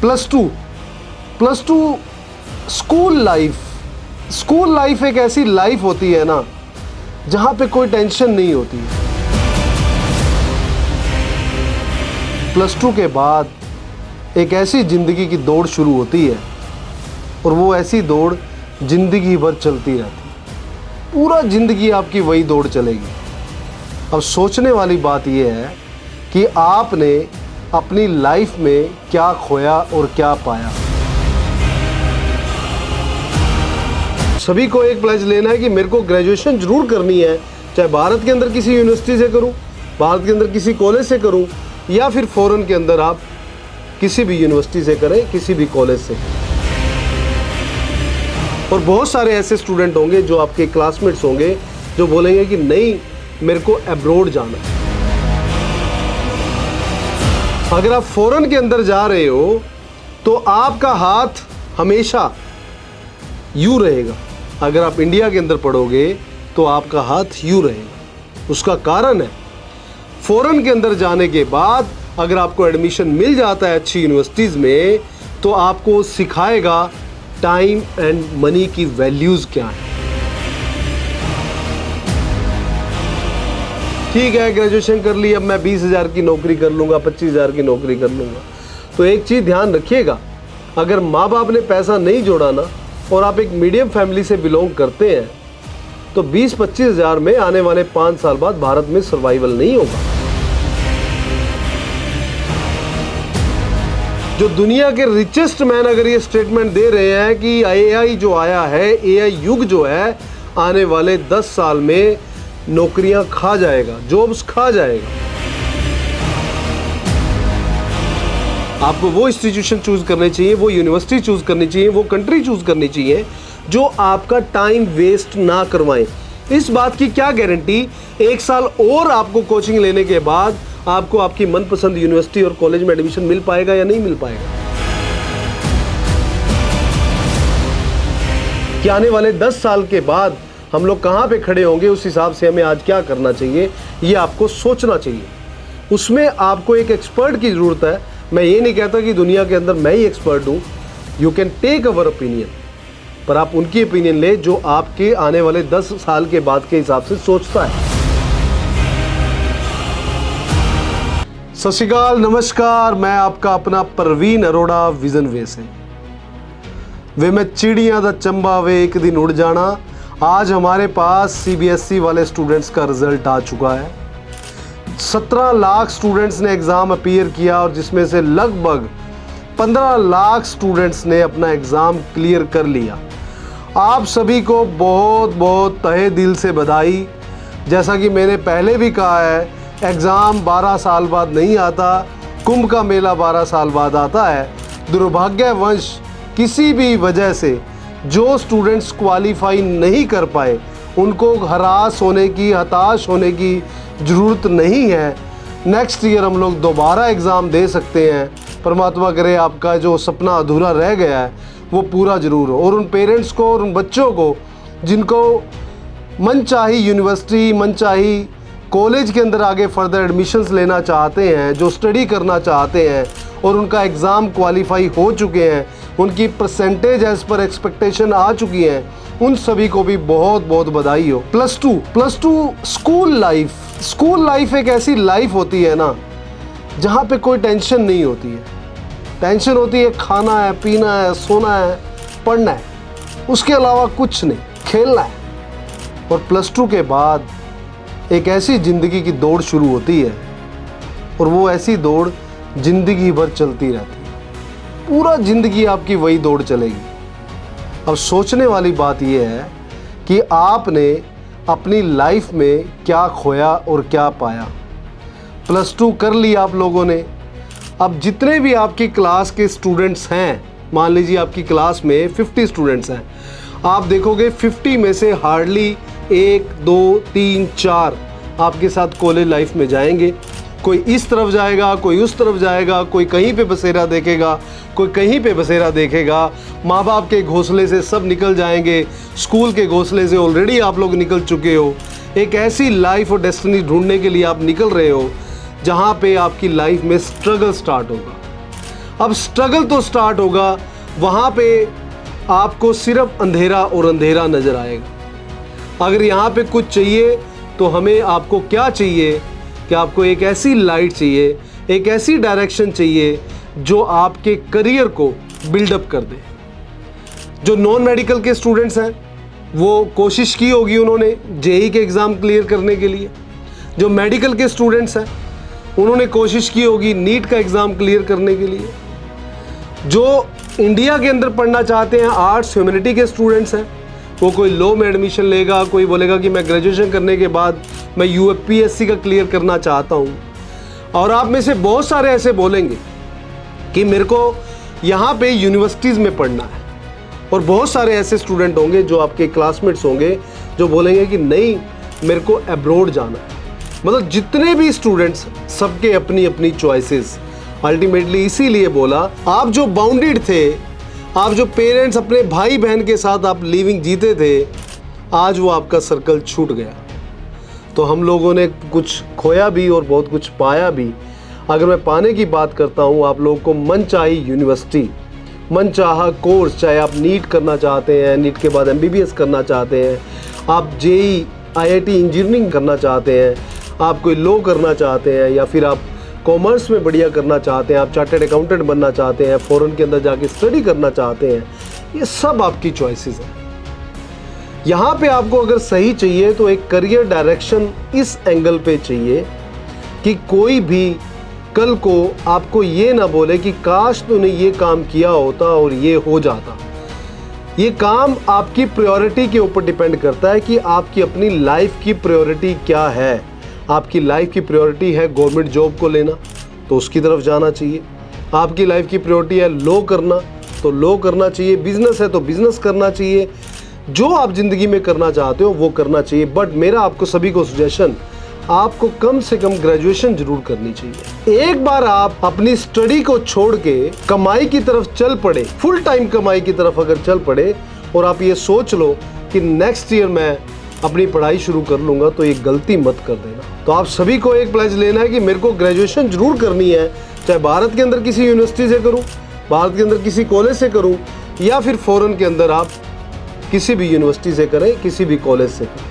Plus two school life एक ऐसी life होती है ना जहाँ पे कोई टेंशन नहीं होती। प्लस टू के बाद एक ऐसी ज़िंदगी की दौड़ शुरू होती है और वो ऐसी दौड़ ज़िंदगी भर चलती रहती है। पूरा ज़िंदगी आपकी वही दौड़ चलेगी। अब सोचने वाली बात यह है कि आपने अपनी लाइफ में क्या खोया और क्या पाया। सभी को एक प्लेज लेना है कि मेरे को ग्रेजुएशन जरूर करनी है, चाहे भारत के अंदर किसी यूनिवर्सिटी से करूं, भारत के अंदर किसी कॉलेज से करूं, या फिर फॉरेन के अंदर आप किसी भी यूनिवर्सिटी से करें, किसी भी कॉलेज से। और बहुत सारे ऐसे स्टूडेंट होंगे जो आपके क्लासमेट्स होंगे जो बोलेंगे कि नहीं, मेरे को अब्रॉड जाना है। अगर आप फॉरेन के अंदर जा रहे हो तो आपका हाथ हमेशा यूं रहेगा, अगर आप इंडिया के अंदर पढ़ोगे तो आपका हाथ यूं रहेगा। उसका कारण है, फॉरेन के अंदर जाने के बाद अगर आपको एडमिशन मिल जाता है अच्छी यूनिवर्सिटीज़ में, तो आपको सिखाएगा टाइम एंड मनी की वैल्यूज़ क्या है। ठीक है, ग्रेजुएशन कर ली, अब मैं 20,000 की नौकरी कर लूँगा, 25,000 की नौकरी कर लूँगा। तो एक चीज़ ध्यान रखिएगा, अगर माँ बाप ने पैसा नहीं जोड़ा ना और आप एक मीडियम फैमिली से बिलोंग करते हैं तो 20-25 हज़ार में आने वाले 5 साल बाद भारत में सर्वाइवल नहीं होगा। जो दुनिया के रिचेस्ट मैन अगर ये स्टेटमेंट दे रहे हैं कि एआई जो आया है, एआई युग जो है, आने वाले 10 साल में नौकरियां खा जाएगा, जॉब्स खा जाएगा। आपको वो इंस्टीट्यूशन चूज करने चाहिए, वो यूनिवर्सिटी चूज करनी चाहिए, वो कंट्री चूज करनी चाहिए जो आपका टाइम वेस्ट ना करवाएं। इस बात की क्या गारंटी 1 साल और आपको कोचिंग लेने के बाद आपको आपकी मनपसंद यूनिवर्सिटी और कॉलेज में एडमिशन मिल पाएगा या नहीं मिल पाएगा। कि आने वाले 10 साल के बाद हम लोग कहाँ पे खड़े होंगे, उस हिसाब से हमें आज क्या करना चाहिए ये आपको सोचना चाहिए। उसमें आपको एक एक्सपर्ट की ज़रूरत है। मैं ये नहीं कहता कि दुनिया के अंदर मैं ही एक्सपर्ट हूँ, you can take our opinion, पर आप उनकी ओपिनियन ले जो आपके आने वाले 10 साल के बाद के हिसाब से सोचता है। सत श्री अकाल, नमस्कार, मैं आपका अपना परवीन अरोड़ा विजन वे से। वे मैं चिड़ियाँ दा चंबा वे एक दिन उड़ जाना। आज हमारे पास सीबीएसई वाले स्टूडेंट्स का रिजल्ट आ चुका है। 17 लाख स्टूडेंट्स ने एग्ज़ाम अपीयर किया और जिसमें से लगभग 15 लाख स्टूडेंट्स ने अपना एग्ज़ाम क्लियर कर लिया। आप सभी को बहुत बहुत तहे दिल से बधाई। जैसा कि मैंने पहले भी कहा है, एग्ज़ाम 12 साल बाद नहीं आता, कुंभ का मेला 12 साल बाद आता है। दुर्भाग्यवश किसी भी वजह से जो स्टूडेंट्स क्वालिफाई नहीं कर पाए, उनको हताश होने की ज़रूरत नहीं है। नेक्स्ट ईयर हम लोग दोबारा एग्ज़ाम दे सकते हैं। परमात्मा करे आपका जो सपना अधूरा रह गया है वो पूरा ज़रूर हो। और उन पेरेंट्स को और उन बच्चों को जिनको मनचाही यूनिवर्सिटी, मनचाही कॉलेज के अंदर आगे फर्दर एडमिशन्स लेना चाहते हैं, जो स्टडी करना चाहते हैं और उनका एग्ज़ाम क्वालिफाई हो चुके हैं, उनकी परसेंटेज एज़ पर एक्सपेक्टेशन आ चुकी है, उन सभी को भी बहुत बहुत बधाई हो। प्लस टू स्कूल लाइफ एक ऐसी लाइफ होती है ना जहाँ पे कोई टेंशन नहीं होती है। टेंशन होती है खाना है, पीना है, सोना है, पढ़ना है, उसके अलावा कुछ नहीं, खेलना है। और प्लस टू के बाद एक ऐसी ज़िंदगी की दौड़ शुरू होती है और वो ऐसी दौड़ ज़िंदगी भर चलती रहती है। पूरा ज़िंदगी आपकी वही दौड़ चलेगी। अब सोचने वाली बात यह है कि आपने अपनी लाइफ में क्या खोया और क्या पाया। प्लस टू कर ली आप लोगों ने। अब जितने भी आपकी क्लास के स्टूडेंट्स हैं, मान लीजिए आपकी क्लास में 50 स्टूडेंट्स हैं, आप देखोगे 50 में से हार्डली 1, 2, 3, 4 आपके साथ कॉलेज लाइफ में जाएंगे। कोई इस तरफ जाएगा, कोई उस तरफ जाएगा, कोई कहीं पे बसेरा देखेगा, कोई कहीं पे बसेरा देखेगा। माँ बाप के घोंसले से सब निकल जाएंगे, स्कूल के घोंसले से ऑलरेडी आप लोग निकल चुके हो। एक ऐसी लाइफ और डेस्टिनी ढूंढने के लिए आप निकल रहे हो जहाँ पे आपकी लाइफ में स्ट्रगल स्टार्ट होगा। अब स्ट्रगल तो स्टार्ट होगा, वहाँ पे आपको सिर्फ अंधेरा और अंधेरा नज़र आएगा। अगर यहाँ पे कुछ चाहिए तो हमें आपको क्या चाहिए कि आपको एक ऐसी लाइट चाहिए, एक ऐसी डायरेक्शन चाहिए जो आपके करियर को बिल्डअप कर दे। जो नॉन मेडिकल के स्टूडेंट्स हैं वो कोशिश की होगी उन्होंने जेईई के एग्ज़ाम क्लियर करने के लिए। जो मेडिकल के स्टूडेंट्स हैं उन्होंने कोशिश की होगी नीट का एग्ज़ाम क्लियर करने के लिए। जो इंडिया के अंदर पढ़ना चाहते हैं, आर्ट्स ह्यूमैनिटी के स्टूडेंट्स हैं, वो कोई लॉ में एडमिशन लेगा, कोई बोलेगा कि मैं ग्रेजुएशन करने के बाद मैं यूपीएससी का क्लियर करना चाहता हूँ। और आप में से बहुत सारे ऐसे बोलेंगे कि मेरे को यहाँ पे यूनिवर्सिटीज़ में पढ़ना है, और बहुत सारे ऐसे स्टूडेंट होंगे जो आपके क्लासमेट्स होंगे जो बोलेंगे कि नहीं मेरे को अब्रॉड जाना है। मतलब जितने भी स्टूडेंट्स, सबके अपनी अपनी चॉइसेस। अल्टीमेटली इसीलिए बोला, आप जो बाउंडेड थे, आप जो पेरेंट्स अपने भाई बहन के साथ आप लिविंग जीते थे, आज वो आपका सर्कल छूट गया। तो हम लोगों ने कुछ खोया भी और बहुत कुछ पाया भी। अगर मैं पाने की बात करता हूँ, आप लोगों को मनचाही यूनिवर्सिटी, मनचाहा कोर्स, चाहे आप नीट करना चाहते हैं, नीट के बाद एमबीबीएस करना चाहते हैं, आप जेईई आईआईटी इंजीनियरिंग करना चाहते हैं, आप कोई लॉ करना चाहते हैं, या फिर आप कॉमर्स में बढ़िया करना चाहते हैं, आप चार्टर्ड अकाउंटेंट बनना चाहते हैं, फॉरेन के अंदर जाके स्टडी करना चाहते हैं, ये सब आपकी चॉइसेस हैं। यहाँ पे आपको अगर सही चाहिए तो एक करियर डायरेक्शन इस एंगल पे चाहिए कि कोई भी कल को आपको ये ना बोले कि काश तूने ये काम किया होता और ये हो जाता। ये काम आपकी प्रायोरिटी के ऊपर डिपेंड करता है कि आपकी अपनी लाइफ की प्रायोरिटी क्या है। आपकी लाइफ की प्रायोरिटी है गवर्नमेंट जॉब को लेना, तो उसकी तरफ जाना चाहिए। आपकी लाइफ की प्रायोरिटी है लॉ करना, तो लॉ करना चाहिए। बिजनेस है तो बिजनेस करना चाहिए। जो आप ज़िंदगी में करना चाहते हो वो करना चाहिए। बट मेरा आपको सभी को सजेशन, आपको कम से कम ग्रेजुएशन जरूर करनी चाहिए। एक बार आप अपनी स्टडी को छोड़ के कमाई की तरफ चल पड़े, फुल टाइम कमाई की तरफ अगर चल पड़े, और आप ये सोच लो कि नेक्स्ट ईयर मैं अपनी पढ़ाई शुरू कर लूँगा, तो ये गलती मत कर देना। तो आप सभी को एक प्लेज लेना है कि मेरे को ग्रेजुएशन जरूर करनी है, चाहे भारत के अंदर किसी यूनिवर्सिटी से करूँ, भारत के अंदर किसी कॉलेज से करूँ, या फिर फॉरेन के अंदर आप किसी भी यूनिवर्सिटी से करें, किसी भी कॉलेज से करें।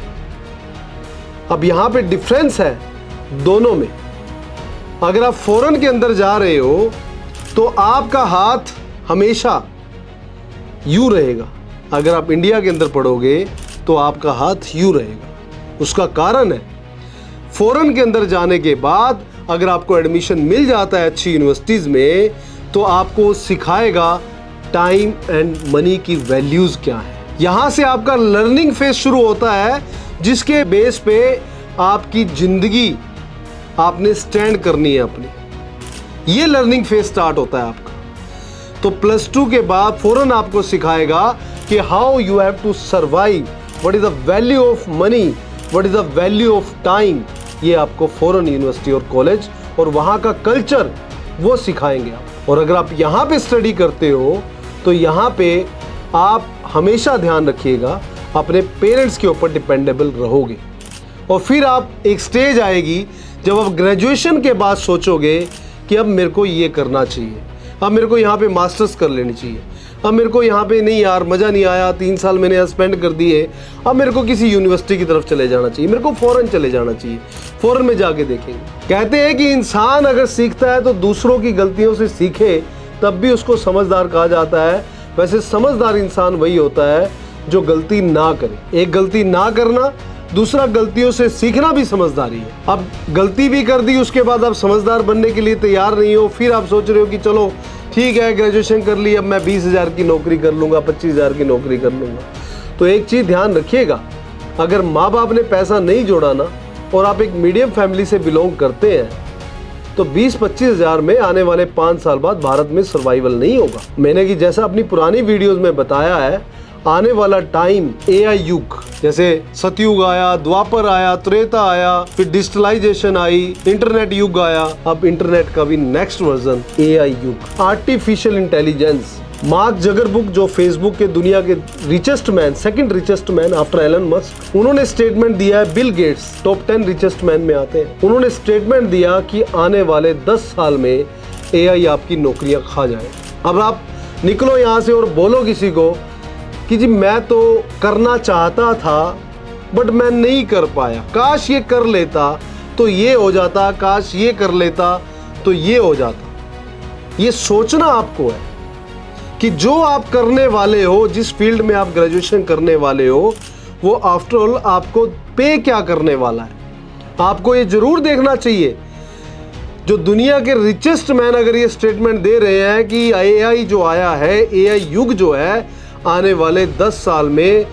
अब यहाँ पे डिफरेंस है दोनों में। अगर आप फॉरेन के अंदर जा रहे हो तो आपका हाथ हमेशा यूं रहेगा, अगर आप इंडिया के अंदर पढ़ोगे तो आपका हाथ यूं रहेगा। उसका कारण है, फॉरेन के अंदर जाने के बाद अगर आपको एडमिशन मिल जाता है अच्छी यूनिवर्सिटीज़ में, तो आपको सिखाएगा टाइम एंड मनी की वैल्यूज़ क्या है। यहाँ से आपका लर्निंग फेज शुरू होता है, जिसके बेस पे आपकी ज़िंदगी आपने स्टैंड करनी है अपनी। ये लर्निंग फेज स्टार्ट होता है आपका। तो +2 के बाद फौरन आपको सिखाएगा कि how you have to survive, what is the value of money, what is the value of time. ये आपको फॉरेन यूनिवर्सिटी और कॉलेज और वहाँ का कल्चर वो सिखाएंगे आप। और अगर आप यहाँ पे स्टडी करते हो तो यहाँ पे आप हमेशा ध्यान रखिएगा अपने पेरेंट्स के ऊपर डिपेंडेबल रहोगे। और फिर आप एक स्टेज आएगी जब आप ग्रेजुएशन के बाद सोचोगे कि अब मेरे को ये करना चाहिए, अब मेरे को यहाँ पे मास्टर्स कर लेनी चाहिए, अब मेरे को यहाँ पे नहीं यार मज़ा नहीं आया, 3 साल मैंने यहाँ स्पेंड कर दिए, अब मेरे को किसी यूनिवर्सिटी की तरफ चले जाना चाहिए, मेरे को फॉरेन चले जाना चाहिए, फॉरेन में जाके देखेंगे। कहते हैं कि इंसान अगर सीखता है तो दूसरों की गलतियों से सीखे, तब भी उसको समझदार कहा जाता है। वैसे समझदार इंसान वही होता है जो गलती ना करे। एक गलती ना करना, दूसरा गलतियों से सीखना भी समझदारी है। अब गलती भी कर दी, उसके बाद आप समझदार बनने के लिए तैयार नहीं हो, फिर आप सोच रहे हो कि चलो ठीक है ग्रेजुएशन कर ली, अब मैं 20,000 की नौकरी कर लूँगा, 25,000 की नौकरी कर लूँगा। तो एक चीज़ ध्यान रखिएगा, अगर माँ बाप ने पैसा नहीं जोड़ा ना और आप एक मीडियम फैमिली से बिलोंग करते हैं, तो 20-25 हज़ार में आने वाले 5 साल बाद भारत में सर्वाइवल नहीं होगा। मैंने कि जैसा अपनी पुरानी वीडियोस में बताया है, आने वाला टाइम एआई युग, जैसे सतयुग आया, द्वापर आया, त्रेता आया, फिर डिजिटलाइजेशन आई, इंटरनेट युग आया, अब इंटरनेट का भी नेक्स्ट वर्जन एआई युग, आर्टिफिशियल इंटेलिजेंस। मार्क जगरबर्ग जो फेसबुक के दुनिया के richest man, second richest man after Elon Musk, उन्होंने स्टेटमेंट दिया है, Bill Gates top 10 richest man में आते हैं, उन्होंने स्टेटमेंट दिया कि आने वाले 10 साल में AI आपकी नौकरियां खा जाए। अब आप निकलो यहाँ से और बोलो किसी को कि जी मैं तो करना चाहता था बट मैं नहीं कर पाया, काश ये कर लेता तो ये हो जाता, काश ये कर लेता तो ये हो जाता। ये सोचना आपको है कि जो आप करने वाले हो, जिस फील्ड में आप ग्रेजुएशन करने वाले हो, वो आफ्टर ऑल आपको पे क्या करने वाला है। आपको ये जरूर देखना चाहिए, जो दुनिया के रिचेस्ट मैन अगर ये स्टेटमेंट दे रहे हैं कि AI जो आया है, AI युग जो है, आने वाले 10 साल में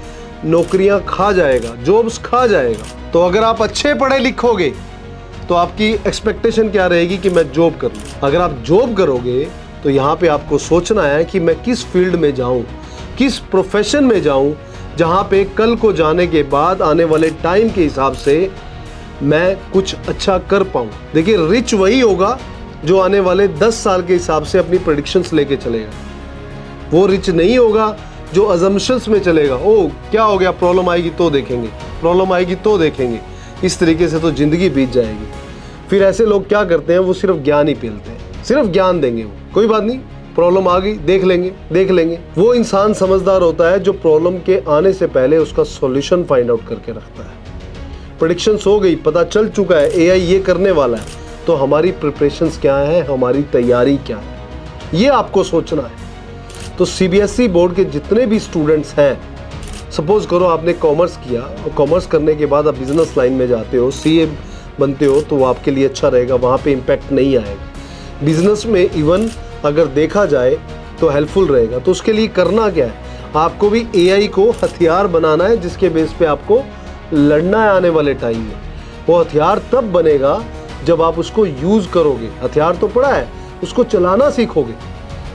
नौकरियां खा जाएगा, जॉब्स खा जाएगा। तो अगर आप अच्छे पढ़े लिखोगे तो आपकी एक्सपेक्टेशन क्या रहेगी कि मैं जॉब कर लूँ। अगर आप जॉब करोगे तो यहाँ पे आपको सोचना है कि मैं किस फील्ड में जाऊँ, किस प्रोफेशन में जाऊँ, जहाँ पे कल को जाने के बाद आने वाले टाइम के हिसाब से मैं कुछ अच्छा कर पाऊँ। देखिए, रिच वही होगा जो आने वाले 10 साल के हिसाब से अपनी प्रेडिक्शंस लेके चलेगा। वो रिच नहीं होगा जो अजम्पशंस में चलेगा। ओ क्या हो गया, प्रॉब्लम आएगी तो देखेंगे, प्रॉब्लम आएगी तो देखेंगे। इस तरीके से तो जिंदगी बीत जाएगी। फिर ऐसे लोग क्या करते हैं, वो सिर्फ ज्ञान ही पेलते हैं, सिर्फ ज्ञान देंगे। वो कोई बात नहीं, प्रॉब्लम आ गई, देख लेंगे देख लेंगे। वो इंसान समझदार होता है जो प्रॉब्लम के आने से पहले उसका सॉल्यूशन फाइंड आउट करके रखता है। प्रेडिक्शंस हो गई, पता चल चुका है AI ये करने वाला है, तो हमारी प्रिपरेशंस क्या है, हमारी तैयारी क्या है, ये आपको सोचना है। तो CBSE बोर्ड के जितने भी स्टूडेंट्स हैं, सपोज करो आपने कॉमर्स किया और कॉमर्स करने के बाद आप बिजनेस लाइन में जाते हो, CA बनते हो, तो वो आपके लिए अच्छा रहेगा, वहाँ पे इम्पैक्ट नहीं आएगा। बिजनेस में इवन अगर देखा जाए तो हेल्पफुल रहेगा। तो उसके लिए करना क्या है, आपको भी AI को हथियार बनाना है जिसके बेस पे आपको लड़ना है आने वाले टाइम में। वो हथियार तब बनेगा जब आप उसको यूज़ करोगे। हथियार तो पड़ा है, उसको चलाना सीखोगे,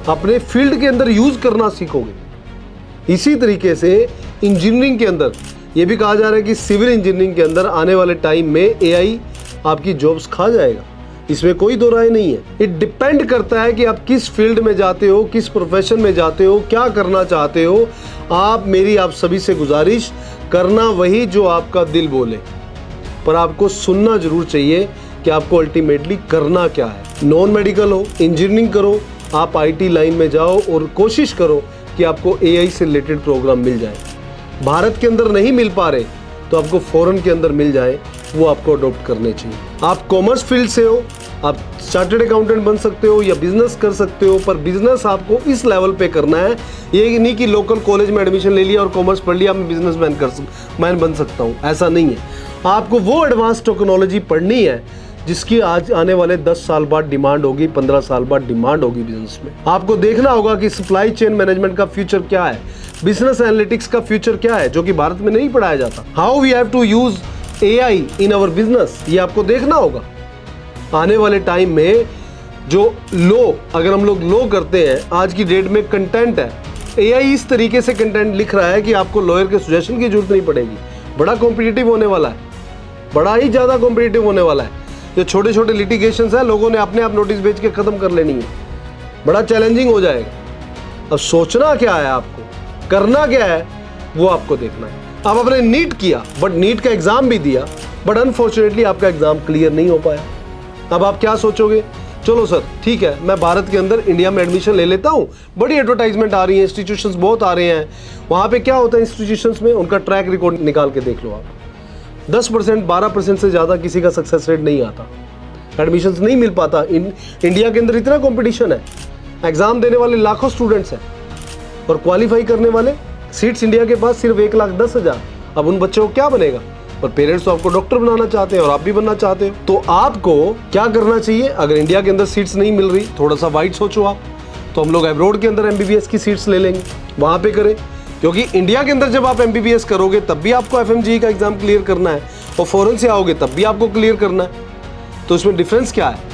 अपने फील्ड के अंदर यूज़ करना सीखोगे। इसी तरीके से इंजीनियरिंग के अंदर ये भी कहा जा रहा है कि सिविल इंजीनियरिंग के अंदर आने वाले टाइम में AI आपकी जॉब्स खा जाएगा, इसमें कोई दो राय नहीं है। ये डिपेंड करता है कि आप किस फील्ड में जाते हो, किस प्रोफेशन में जाते हो, क्या करना चाहते हो। आप सभी से गुजारिश करना वही जो आपका दिल बोले, पर आपको सुनना जरूर चाहिए कि आपको अल्टीमेटली करना क्या है। नॉन मेडिकल हो, इंजीनियरिंग करो, आप IT लाइन में जाओ और कोशिश करो कि आपको AI से रिलेटेड प्रोग्राम मिल जाए। भारत के अंदर नहीं मिल पा रहे तो आपको फॉरेन के अंदर मिल जाए, वो आपको अडॉप्ट करने चाहिए। आप कॉमर्स फील्ड से हो, आप चार्टर्ड अकाउंटेंट बन सकते हो या बिजनेस कर सकते हो, पर बिजनेस आपको इस लेवल पे करना है। ये नहीं कि लोकल कॉलेज में एडमिशन ले लिया और कॉमर्स पढ़ लिया, मैं बिजनेसमैन बन सकता हूँ, ऐसा नहीं है। आपको वो एडवांस टेक्नोलॉजी पढ़नी है जिसकी आज आने वाले 10 साल बाद डिमांड होगी, 15 साल बाद डिमांड होगी बिजनेस में। आपको देखना होगा कि सप्लाई चेन मैनेजमेंट का फ्यूचर क्या है, बिजनेस एनालिटिक्स का फ्यूचर क्या है, जो कि भारत में नहीं पढ़ाया जाता। How we have to use AI in our business, ये आपको देखना होगा। आने वाले टाइम में जो अगर हम लोग लो करते हैं, आज की डेट में कंटेंट है, AI इस तरीके से कंटेंट लिख रहा है कि आपको लॉयर के सजेशन की जरूरत नहीं पड़ेगी। बड़ा कॉम्पिटिटिव होने वाला है, बड़ा ही ज्यादा कॉम्पिटिटिव होने वाला है। जो छोटे छोटे लिटिगेशंस है, लोगों ने अपने आप नोटिस भेज के खत्म कर लेनी है, बड़ा चैलेंजिंग हो जाएगा। अब सोचना क्या है, आपको करना क्या है, वो आपको देखना है। अब आपने नीट किया, बट नीट का एग्जाम भी दिया, बट अनफॉर्चुनेटली आपका एग्जाम क्लियर नहीं हो पाया। अब आप क्या सोचोगे, चलो सर ठीक है, मैं भारत के अंदर इंडिया में एडमिशन ले लेता हूँ, बड़ी एडवर्टाइजमेंट आ रही है, इंस्टीट्यूशंस बहुत आ रहे हैं। वहाँ पे क्या होता है इंस्टीट्यूशंस में, उनका ट्रैक रिकॉर्ड निकाल के देख लो आप, 10% 12% से ज़्यादा किसी का सक्सेस रेट नहीं आता, एडमिशन्स नहीं मिल पाता। इंडिया के अंदर इतना कंपटीशन है, एग्जाम देने वाले लाखों स्टूडेंट्स हैं और क्वालिफाई करने वाले सीट्स इंडिया के पास सिर्फ 1,10,000। अब उन बच्चों को क्या बनेगा, पर पेरेंट्स तो आपको डॉक्टर बनाना चाहते हैं और आप भी बनना चाहते हो। तो आपको क्या करना चाहिए, अगर इंडिया के अंदर सीट्स नहीं मिल रही, थोड़ा सा वाइड सोचो आप, तो हम लोग अब्रॉड के अंदर MBBS की सीट्स ले लेंगे, वहाँ पे करें। क्योंकि इंडिया के अंदर जब आप MBBS करोगे तब भी आपको FMGE का एग्जाम क्लियर करना है, और फॉरेन से आओगे तब भी आपको क्लियर करना है। तो इसमें डिफरेंस क्या है,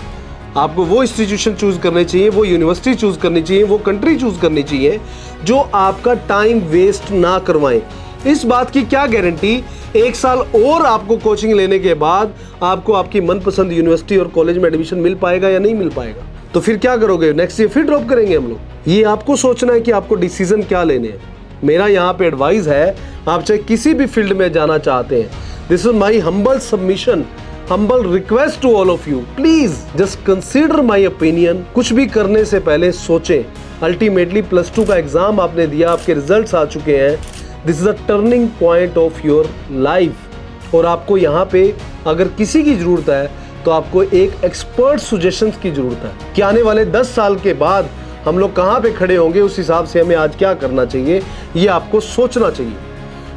आपको वो इंस्टीट्यूशन चूज करने चाहिए, वो यूनिवर्सिटी चूज करनी चाहिए, वो कंट्री चूज करनी चाहिए जो आपका टाइम वेस्ट ना करवाएं। इस बात की क्या गारंटी, 1 साल और आपको कोचिंग लेने के बाद आपको आपकी मनपसंद यूनिवर्सिटी और कॉलेज में एडमिशन मिल पाएगा या नहीं मिल पाएगा। तो फिर क्या करोगे, नेक्स्ट ईयर फिर ड्रॉप करेंगे हम लोग। ये आपको सोचना है कि आपको डिसीजन क्या लेने हैं। मेरा यहाँ पे एडवाइस है, आप चाहे किसी भी फील्ड में जाना चाहते हैं, this is my humble submission, humble request to all of you, please just consider my opinion. कुछ भी करने से पहले सोचें। अल्टीमेटली +2 का एग्जाम आपने दिया, आपके रिजल्ट्स आ चुके हैं। This is a turning point of your life और आपको यहाँ पे अगर किसी की जरूरत है तो आपको एक एक्सपर्ट सजेशंस की जरूरत है कि आने वाले 10 साल के बाद हम लोग कहाँ पे खड़े होंगे, उस हिसाब से हमें आज क्या करना चाहिए, ये आपको सोचना चाहिए।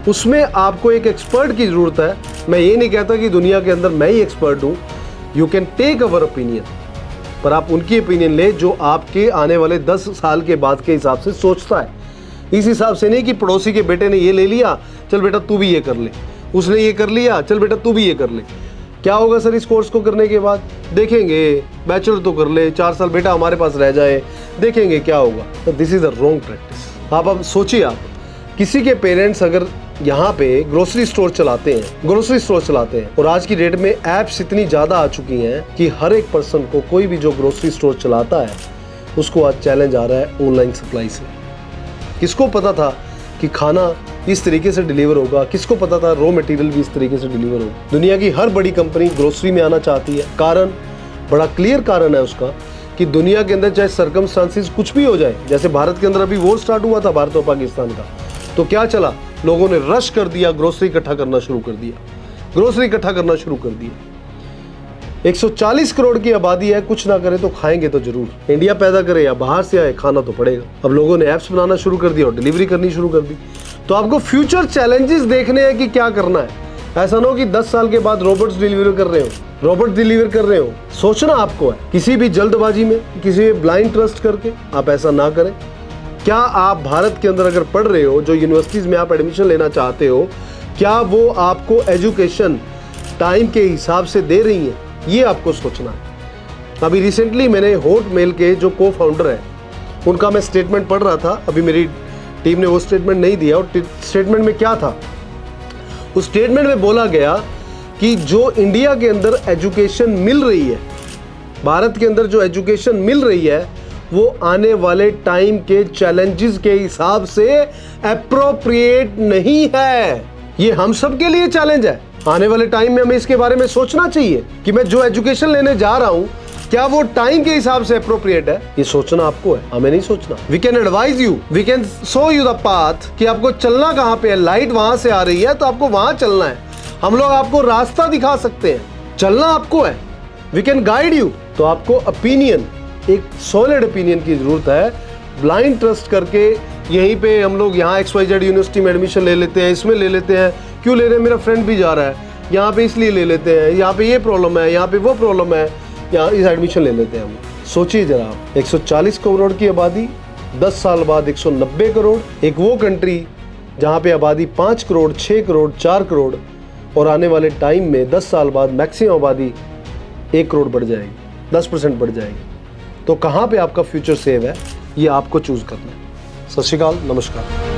उसमें आपको एक एक्सपर्ट की जरूरत है। मैं ये नहीं कहता कि दुनिया के अंदर मैं ही एक्सपर्ट हूँ। You can take our opinion, पर आप उनकी ओपिनियन ले जो आपके आने वाले 10 साल के बाद के हिसाब से सोचता है। इस हिसाब से नहीं कि पड़ोसी के बेटे ने ये ले लिया, चल बेटा तू भी ये कर ले, उसने ये कर लिया, चल बेटा तू भी ये कर ले। क्या होगा सर इस कोर्स को करने के बाद? देखेंगे, बैचलर तो कर ले, 4 साल बेटा हमारे पास रह जाए, देखेंगे क्या होगा। तो this is a wrong practice. आप अब सोचिए, आप किसी के पेरेंट्स अगर यहाँ पे ग्रोसरी स्टोर चलाते हैं और आज की डेट में ऐप्स इतनी ज़्यादा आ चुकी हैं कि हर एक पर्सन को, कोई भी जो ग्रोसरी स्टोर चलाता है उसको आज चैलेंज आ रहा है ऑनलाइन सप्लाई से। किसको पता था कि खाना इस तरीके से डिलीवर होगा? किसको पता था रॉ मटेरियल भी इस तरीके से डिलीवर होगा? दुनिया की हर बड़ी कंपनी ग्रोसरी में आना चाहती है। कारण बड़ा क्लियर कारण है उसका कि दुनिया के अंदर चाहे सर्कमस्टांसेस कुछ भी हो जाए, जैसे भारत के अंदर अभी वॉर स्टार्ट हुआ था भारत और पाकिस्तान का, तो क्या चला, लोगों ने रश कर दिया, ग्रोसरी इकट्ठा करना शुरू कर दिया। 140 करोड़ की आबादी है, कुछ ना करे तो खाएंगे तो जरूर। इंडिया पैदा करे या बाहर से आए, खाना तो पड़ेगा। अब लोगों ने ऐप्स बनाना शुरू कर दिया और डिलीवरी करनी शुरू कर दी। तो आपको फ्यूचर चैलेंजेस देखने हैं कि क्या करना है। ऐसा ना हो कि 10 साल के बाद रोबोट्स डिलीवर कर रहे हो। सोचना आपको है, किसी भी जल्दबाजी में, किसी भी ब्लाइंड ट्रस्ट करके आप ऐसा ना करें। क्या आप भारत के अंदर अगर पढ़ रहे हो, जो यूनिवर्सिटीज़ में आप एडमिशन लेना चाहते हो, क्या वो आपको एजुकेशन टाइम के हिसाब से दे रही हैं? ये आपको सोचना है। अभी रिसेंटली मैंने हॉटमेल के जो को फाउंडर है उनका मैं स्टेटमेंट पढ़ रहा था। अभी मेरी टीम ने वो स्टेटमेंट नहीं दिया। और स्टेटमेंट में क्या था? उस स्टेटमेंट में बोला गया कि जो इंडिया के अंदर एजुकेशन मिल रही है, भारत के अंदर जो एजुकेशन मिल रही है, वो आने वाले टाइम के चैलेंजेस के हिसाब से एप्रोप्रिएट नहीं है। ये हम सब के लिए चैलेंज है। आने वाले टाइम में हमें इसके बारे में सोचना चाहिए कि मैं जो एजुकेशन लेने जा रहा हूं, क्या वो टाइम के हिसाब से एप्रोप्रिएट है? ये सोचना आपको है, हमें नहीं सोचना। We can advise you, we can show you the path कि आपको चलना कहां पे है। लाइट वहां से आ रही है तो आपको वहां चलना है। हम लोग आपको रास्ता दिखा सकते हैं, चलना आपको है। We can guide you. तो आपको ओपिनियन, एक सॉलिड ओपिनियन की जरूरत है। ब्लाइंड ट्रस्ट करके यहीं पे हम लोग यहाँ XYZ यूनिवर्सिटी में एडमिशन ले लेते हैं, इसमें ले लेते हैं। क्यों ले रहे हैं? मेरा फ्रेंड भी जा रहा है यहाँ पे, इसलिए ले लेते हैं। यहाँ पे ये प्रॉब्लम है, यहाँ पे वो प्रॉब्लम है, यहाँ इस एडमिशन ले लेते हैं हम। सोचिए जरा आप, 140 करोड़ की आबादी, 10 साल बाद 190 करोड़। एक वो कंट्री जहाँ पे आबादी 5 करोड़, 6 करोड़, 4 करोड़, और आने वाले टाइम में 10 साल बाद मैक्सिमम आबादी 1 करोड़ बढ़ जाएगी, 10% बढ़ जाएगी। तो कहाँ पे आपका फ्यूचर सेव है, ये आपको चूज करना है। सत श्री अकाल, नमस्कार।